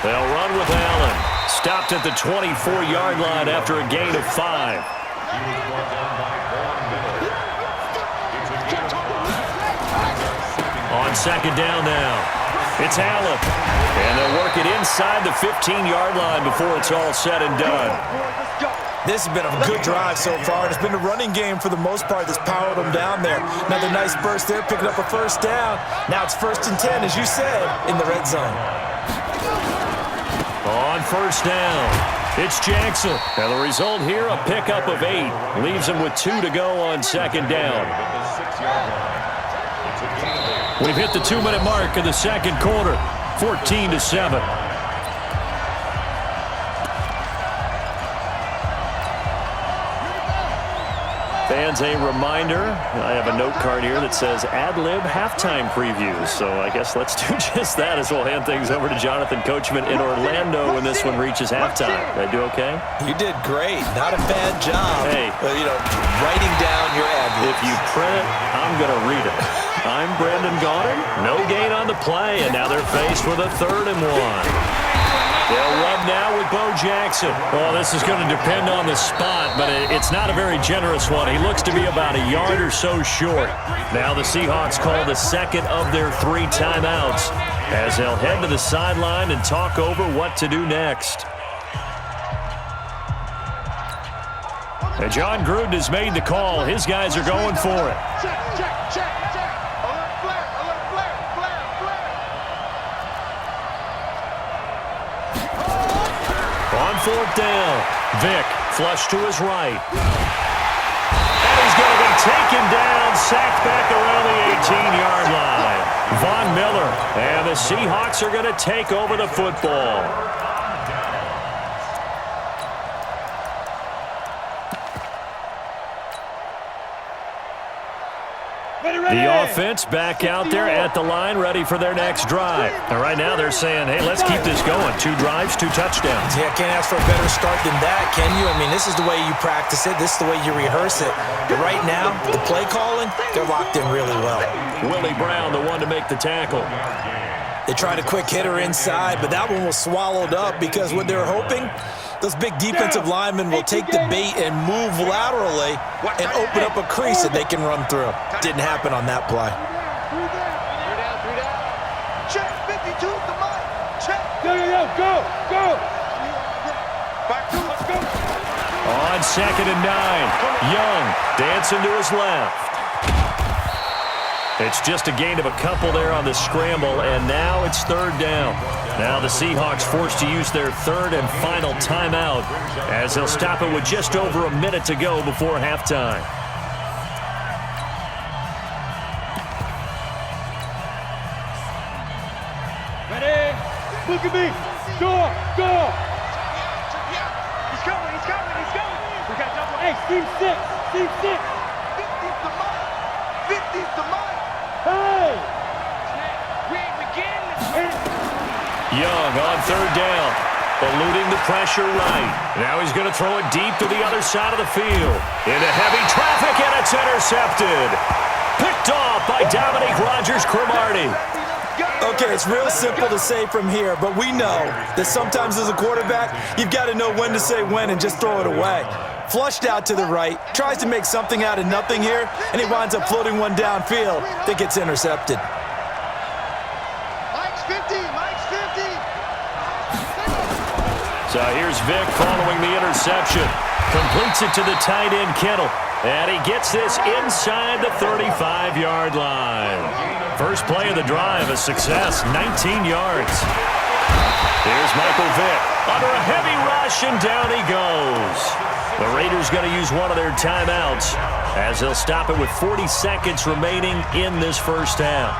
They'll run with Allen. Stopped at the 24-yard line after a gain of 5. On second down now, it's Allen. And they'll work it inside the 15-yard line before it's all said and done. This has been a good drive so far. It's been a running game for the most part that's powered them down there. Another nice burst there, picking up a first down. Now it's 1st and 10, as you said, in the red zone. On first down, it's Jackson. Now the result here, a pickup of 8. Leaves him with 2 to go on second down. We've hit the 2-minute mark in the second quarter, 14-7. Fans, a reminder, I have a note card here that says ad-lib halftime previews. So I guess let's do just that as we'll hand things over to Jonathan Coachman in Orlando when this one reaches halftime. Did I do okay? You did great. Not a bad job. Hey. Writing down your ad-libs. If you print it, I'm going to read it. I'm Brandon Gaudin. No gain on the play, and now they're faced with a 3rd and 1. They'll run now with Bo Jackson. Well, this is going to depend on the spot, but it's not a very generous one. He looks to be about a yard or so short. Now the Seahawks call the second of their 3 timeouts as they'll head to the sideline and talk over what to do next. And John Gruden has made the call. His guys are going for it. Check. Alert flare. On 4th down, Vick flush to his right. And he's going to be taken down, sacked back around the 18-yard line. Von Miller, and the Seahawks are going to take over the football. The offense back out there at the line, ready for their next drive. And right now they're saying, hey, let's keep this going. 2 drives, 2 touchdowns. Yeah, can't ask for a better start than that, can you? I mean, this is the way you practice it. This is the way you rehearse it. But right now, the play calling, they're locked in really well. Willie Brown, the one to make the tackle. They tried a quick hitter inside, but that one was swallowed up because what they're hoping, those big defensive linemen will take the bait and move laterally and open up a crease that they can run through. Didn't happen on that play. 3 down. Check, 52 to Mike. Check. Go. Back to let's go. On second and 9, Young dancing to his left. It's just a gain of a couple there on the scramble, and now it's 3rd down. Now the Seahawks forced to use their 3rd and final timeout as they'll stop it with just over a minute to go before halftime. Ready? Look at me. Go. He's coming. We got double. Hey, Steve 6. 50's the Mike. 50's the Mike. Hey. Young on 3rd down, eluding the pressure right. Now he's going to throw it deep to the other side of the field. Into heavy traffic, and it's intercepted. Picked off by Dominique Rodgers-Cromartie. Okay, it's real simple to say from here, but we know that sometimes as a quarterback, you've got to know when to say when and just throw it away. Flushed out to the right, tries to make something out of nothing here, and he winds up floating one downfield that gets intercepted. Mike's 50. So here's Vick following the interception. Completes it to the tight end, Kittle. And he gets this inside the 35-yard line. First play of the drive, a success, 19 yards. Here's Michael Vick under a heavy rush, and down he goes. The Raiders going to use one of their timeouts as they'll stop it with 40 seconds remaining in this first half.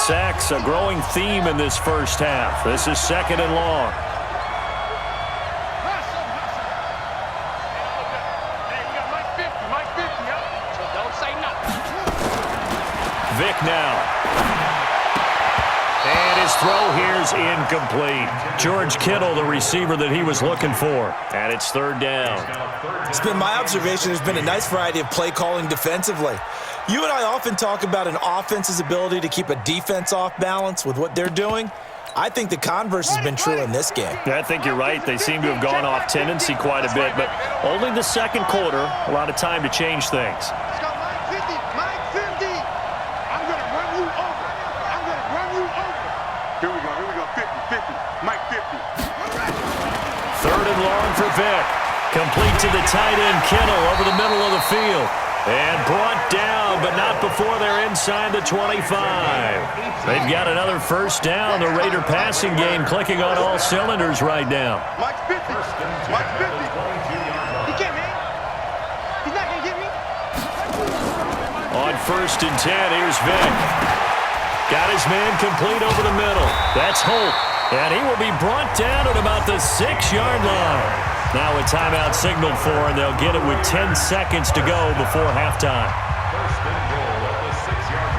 Sacks, a growing theme in this first half. This is 2nd and long. Vick now. And his throw here's incomplete. George Kittle, the receiver that he was looking for. And it's third down. It's been my observation there's been a nice variety of play calling defensively. You and I often talk about an offense's ability to keep a defense off balance with what they're doing. I think the converse has been true in this game. Yeah, I think you're right. They seem to have gone off tendency quite a bit, but only the second quarter, a lot of time to change things. Let's go, Mike 50, Mike 50. I'm going to run you over. I'm going to run you over. Here we go, 50, 50, Mike 50. Third and long for Vic. Complete to the tight end, Kittle, over the middle of the field. And brought down, but not before they're inside the 25. They've got another first down. The Raider passing game clicking on all cylinders right now. Mike 50. Mike 50. He can't, man. He's not going to get me. On first and 10, here's Vic. Got his man complete over the middle. That's Holt. And he will be brought down at about the 6-yard line. Now a timeout signaled for, and they'll get it with 10 seconds to go before halftime. First and goal at the 6-yard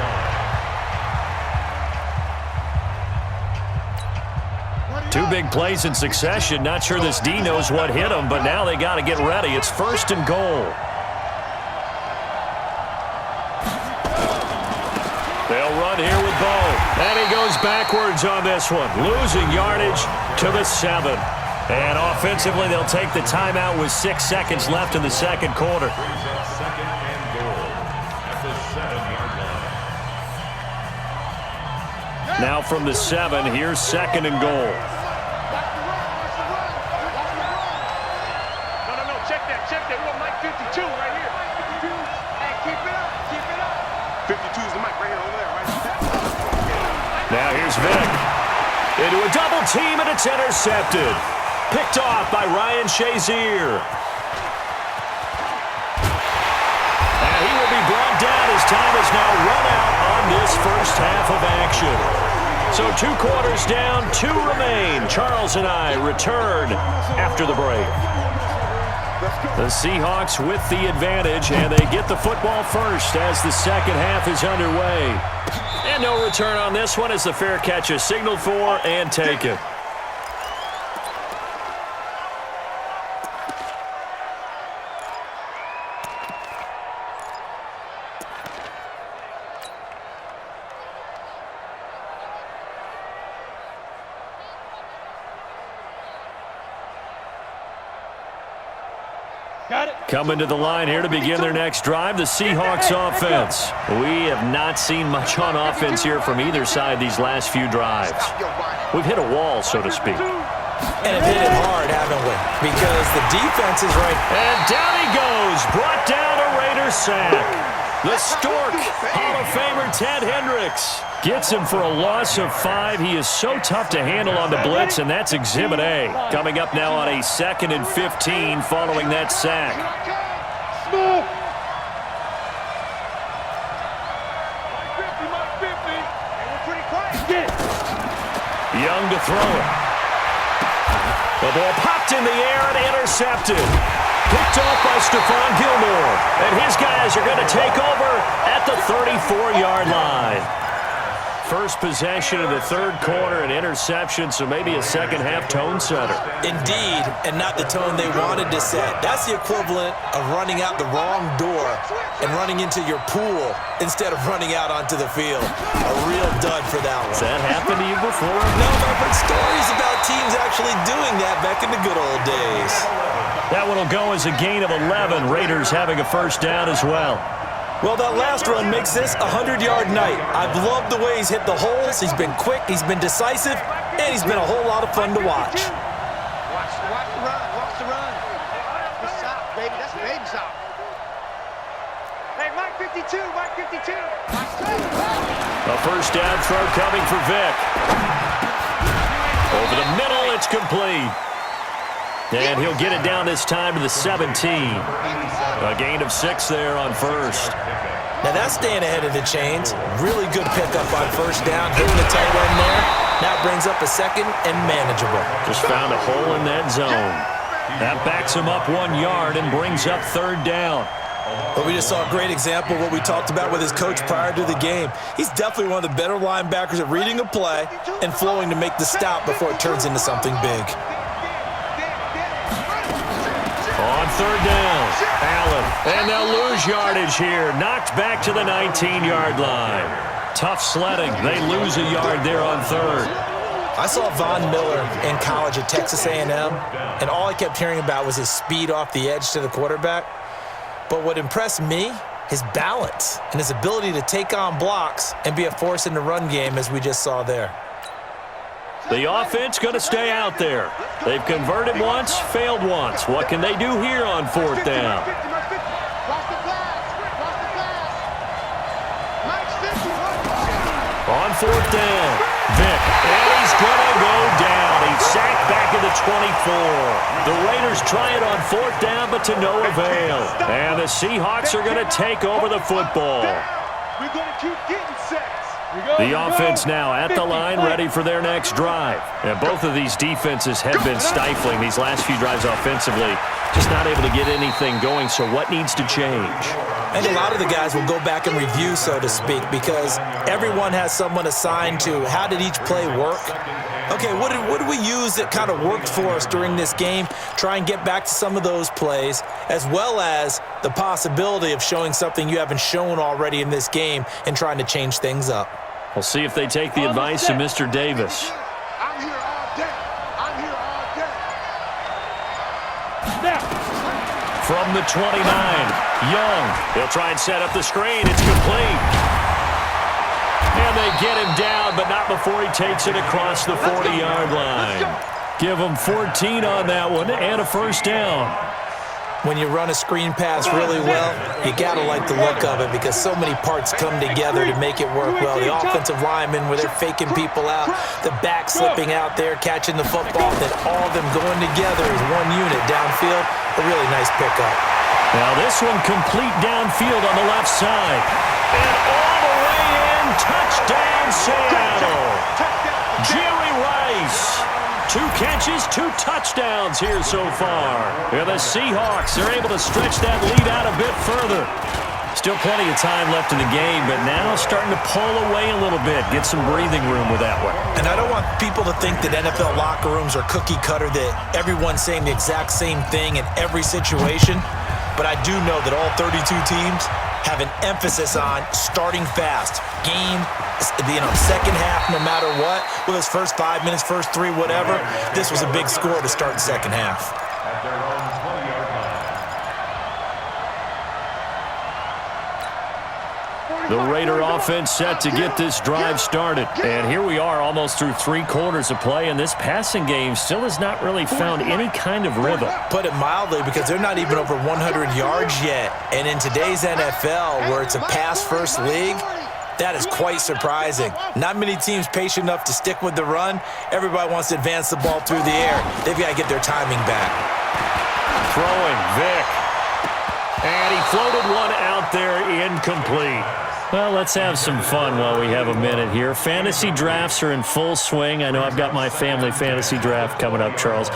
line. Two big plays in succession. Not sure this D knows what hit him, but now they got to get ready. It's first and goal. They'll run here with Bo. And he goes backwards on this one, losing yardage to the 7. And offensively, they'll take the timeout with 6 seconds left in the second quarter. Second and goal at the 7-yard line. Now from the 7, here's second and goal. No, check that. We want Mike 52 right here. 52. Hey, keep it up. 52 is the mic right here, over there, right? Now here's Vic. Into a double team, and it's intercepted. Picked off by Ryan Shazier. And he will be brought down as time is now run out on this first half of action. So 2 quarters down, 2 remain. Charles and I return after the break. The Seahawks with the advantage, and they get the football first as the second half is underway. And no return on this one as the fair catch is signaled for and taken. Coming to the line here to begin their next drive, the Seahawks offense. We have not seen much on offense here from either side these last few drives. We've hit a wall, so to speak. And have hit it hard, haven't we? Because the defense is right. And down he goes. Brought down a Raider sack. The Stork, Hall of Famer Ted Hendricks. Gets him for a loss of 5. He is so tough to handle on the blitz, and that's Exhibit A. Coming up now on a 2nd and 15 following that sack. Mike 50. And we're pretty quiet. Young to throw it. The ball popped in the air and intercepted. Picked off by Stephon Gilmore. And his guys are going to take over at the 34-yard line. First possession of the third quarter, an interception, so maybe a second-half tone setter. Indeed, and not the tone they wanted to set. That's the equivalent of running out the wrong door and running into your pool instead of running out onto the field. A real dud for that one. Has that happened to you before? No, I've heard stories about teams actually doing that back in the good old days. That one will go as a gain of 11. Raiders having a first down as well. Well, that last run makes this a 100-yard night. I've loved the way he's hit the holes. He's been quick, he's been decisive, and he's been a whole lot of fun to watch. Watch the run. Watch the run. That's soft, baby. That's baby soft. Hey, Mike 52. Mike 52. A first down throw coming for Vic. Over the middle, it's complete. And he'll get it down this time to the 17. A gain of 6 there on first. Now that's staying ahead of the chains. Really good pickup on first down, hitting the tight end there. Now brings up a second and manageable. Just found a hole in that zone. That backs him up 1 yard and brings up third down. But we just saw a great example of what we talked about with his coach prior to the game. He's definitely one of the better linebackers at reading a play and flowing to make the stop before it turns into something big. On third down, Allen. And they'll lose yardage here. Knocked back to the 19-yard line. Tough sledding. They lose a yard there on third. I saw Von Miller in college at Texas A&M, and all I kept hearing about was his speed off the edge to the quarterback. But what impressed me, his balance and his ability to take on blocks and be a force in the run game, as we just saw there. The offense going to stay out there. They've converted once, failed once. What can they do here on fourth down? On fourth down, Vick, and he's going to go down. He's sacked back at the 24. The Raiders try it on fourth down, but to no avail. And the Seahawks are going to take over the football. We're going to keep getting sacks. The offense now at the line, ready for their next drive. And both of these defenses have been stifling these last few drives offensively. Just not able to get anything going, so what needs to change? And a lot of the guys will go back and review, so to speak, because everyone has someone assigned to how did each play work. Okay, what did we use that kind of worked for us during this game? Try and get back to some of those plays, as well as the possibility of showing something you haven't shown already in this game and trying to change things up. We'll see if they take the advice of Mr. Davis. I'm here all day. I'm here all day. Snap. From the 29, Young. He'll try and set up the screen. It's complete. And they get him down, but not before he takes it across the 40-yard line. Give him 14 on that one and a first down. When you run a screen pass really well, you got to like the look of it because so many parts come together to make it work well. The offensive linemen, where they're faking people out, the back slipping out there, catching the football, then all of them going together as one unit downfield. A really nice pickup. Now this one complete downfield on the left side. And all the way in, touchdown Seattle. Jerry Rice. 2 catches, 2 touchdowns here so far. And the Seahawks are able to stretch that lead out a bit further. Still plenty of time left in the game, but now starting to pull away a little bit, get some breathing room with that one. And I don't want people to think that NFL locker rooms are cookie cutter, that everyone's saying the exact same thing in every situation. But I do know that all 32 teams have an emphasis on starting fast. Game, second half, no matter what. Whether it's first 5 minutes, first 3, whatever. This was a big score to start the second half. At their own 20-yard line. The Raider offense set to get this drive started. And here we are almost through 3 quarters of play, and this passing game still has not really found any kind of rhythm. Put it mildly, because they're not even over 100 yards yet. And in today's NFL, where it's a pass-first league, that is quite surprising. Not many teams patient enough to stick with the run. Everybody wants to advance the ball through the air. They've got to get their timing back. Throwing, Vick. And he floated one out there, incomplete. Well, let's have some fun while we have a minute here. Fantasy drafts are in full swing. I know I've got my family fantasy draft coming up, Charles.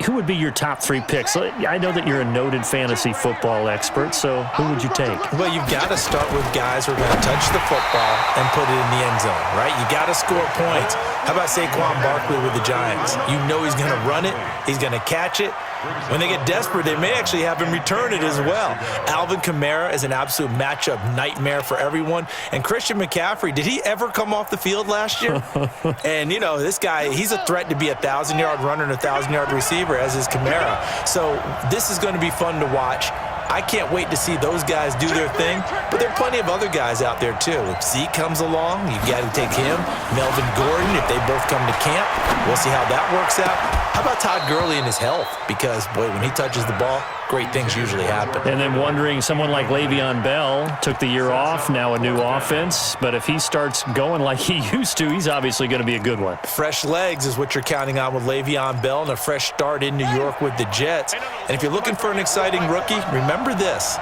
Who would be your top 3 picks? I know that you're a noted fantasy football expert, so who would you take? Well, you've got to start with guys who are going to touch the football and put it in the end zone, right? You got to score points. How about Saquon Barkley with the Giants? You know he's going to run it. He's going to catch it. When they get desperate, they may actually have him return it as well. Alvin Kamara is an absolute matchup nightmare for everyone. And Christian McCaffrey, did he ever come off the field last year? And, you know, this guy, he's a threat to be a 1,000-yard runner and a 1,000-yard receiver, as is Kamara. So this is going to be fun to watch. I can't wait to see those guys do their thing, but there are plenty of other guys out there too. If Zeke comes along, you got to take him. Melvin Gordon, if they both come to camp, we'll see how that works out. How about Todd Gurley and his health? Because, boy, when he touches the ball, great things usually happen. And then wondering, someone like Le'Veon Bell took the year off, now a new offense. But if he starts going like he used to, he's obviously going to be a good one. Fresh legs is what you're counting on with Le'Veon Bell and a fresh start in New York with the Jets. And if you're looking for an exciting rookie, remember this.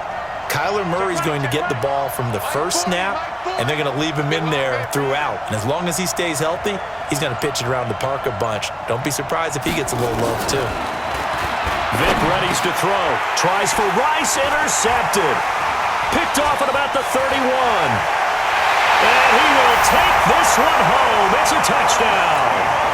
Kyler Murray's going to get the ball from the first snap, and they're going to leave him in there throughout. And as long as he stays healthy, he's going to pitch it around the park a bunch. Don't be surprised if he gets a little love, too. Vic readies to throw. Tries for Rice. Intercepted. Picked off at about the 31. And he will take this one home. It's a touchdown.